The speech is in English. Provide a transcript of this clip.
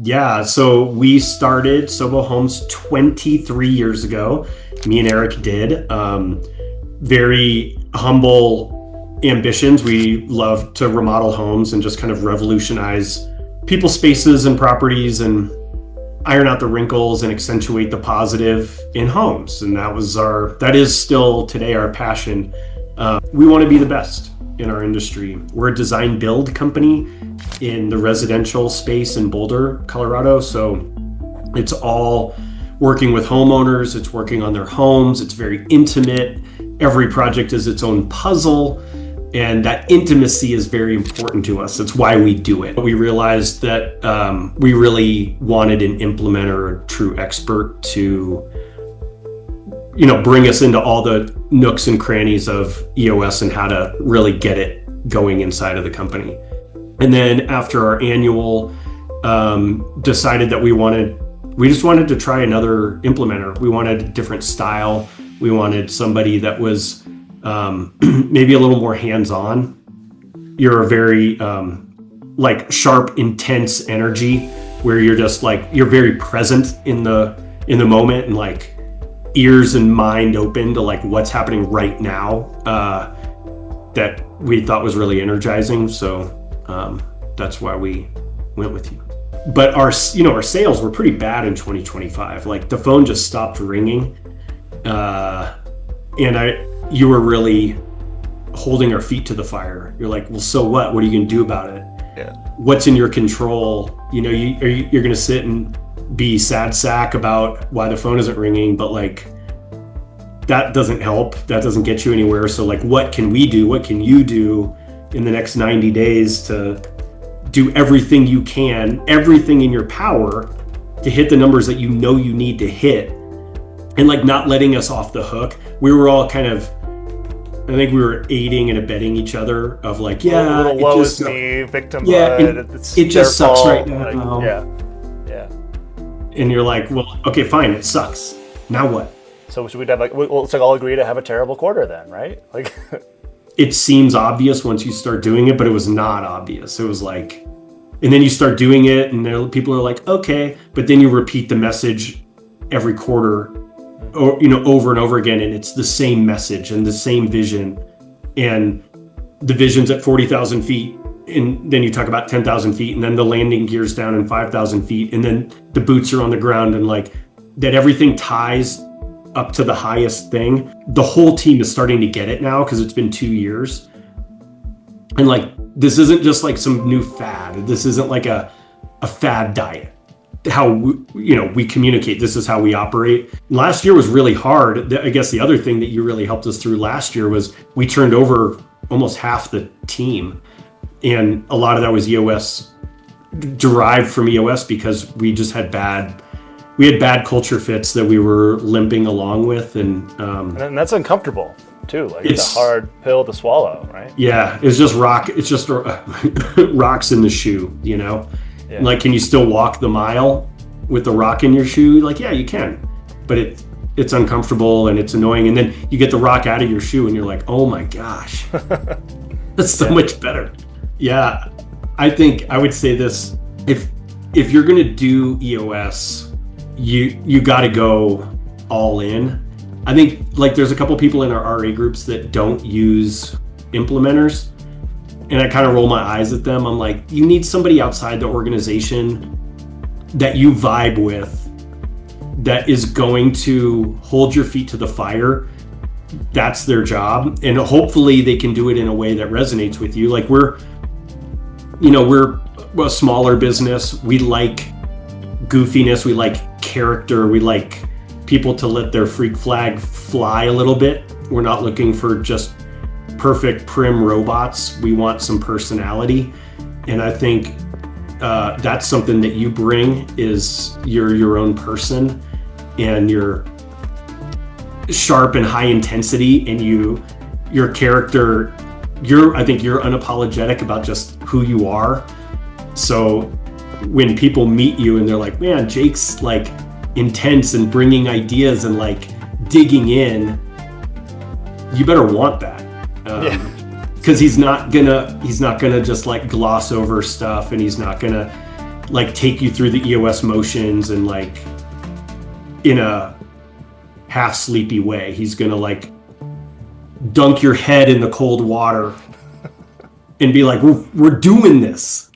Yeah, so we started SoBo Homes 23 years ago. Me and Eric did. Very humble ambitions. We love to remodel homes and just kind of revolutionize people's spaces and properties and iron out the wrinkles and accentuate the positive in homes. And that is still today our passion. We want to be the best in our industry. We're a design build company in the residential space in Boulder, Colorado. So it's all working with homeowners. It's working on their homes. It's very intimate. Every project is its own puzzle. And that intimacy is very important to us. That's why we do it. We realized that we really wanted an implementer, a true expert to, bring us into all the nooks and crannies of EOS and how to really get it going inside of the company. And then after our annual, decided that we just wanted to try another implementer. We wanted a different style. We wanted somebody that was maybe a little more hands-on. You're a very sharp, intense energy where you're just you're very present in the moment and ears and mind open to what's happening right now, that we thought was really energizing. So that's why we went with you. But our sales were pretty bad in 2025. The phone just stopped ringing. And you were really holding our feet to the fire. You're like, well, so what? What are you going to do about it? Yeah. What's in your control? You're going to sit and be sad sack about why the phone isn't ringing, but that doesn't help. That doesn't get you anywhere. So what can we do? What can you do in the next 90 days to do everything you can, everything in your power to hit the numbers that you need to hit, and not letting us off the hook. We were all I think we were aiding and abetting each other of woe is me, victimhood. Yeah, it just sucks right now. Yeah. And you're like, well, okay, fine, it sucks. Now what? So should we have let's all agree to have a terrible quarter then, right? It seems obvious once you start doing it, but it was not obvious. It was and then you start doing it, and people are like, okay, but then you repeat the message every quarter, or over and over again, and it's the same message and the same vision, and the vision's at 40,000 feet, and then you talk about 10,000 feet, and then the landing gear's down in 5,000 feet, and then the boots are on the ground, and that everything ties up to the highest thing. The whole team is starting to get it now because it's been 2 years, and this isn't just some new fad. This isn't a fad diet. How we communicate, this is how we operate. Last year was really hard. I guess the other thing that you really helped us through last year was we turned over almost half the team, and a lot of that was EOS, derived from EOS, because we just had bad culture fits that we were limping along with, and that's uncomfortable too. It's a hard pill to swallow, right? Yeah, it's just rocks in the shoe, Yeah. Can you still walk the mile with the rock in your shoe? Yeah, you can, but it's uncomfortable and it's annoying. And then you get the rock out of your shoe and you're like, oh my gosh, that's so much better. Yeah, I think I would say this: if you're gonna do EOS, you got to go all in. I think there's a couple people in our RA groups that don't use implementers. And I kind of roll my eyes at them. I'm like, you need somebody outside the organization that you vibe with, that is going to hold your feet to the fire. That's their job. And hopefully they can do it in a way that resonates with you. We're a smaller business. We like goofiness. We like character. We like people to let their freak flag fly a little bit. We're not looking for just perfect prim robots. We want some personality, and I think that's something that you bring. Is you're your own person, and you're sharp and high intensity, and your character, I think you're unapologetic about just who you are. So when people meet you and they're like, man, Jake's intense and bringing ideas and digging in, you better want that. Because he's not gonna just gloss over stuff, and he's not gonna like take you through the EOS motions and like in a half sleepy way. He's gonna like dunk your head in the cold water and be like, we're doing this.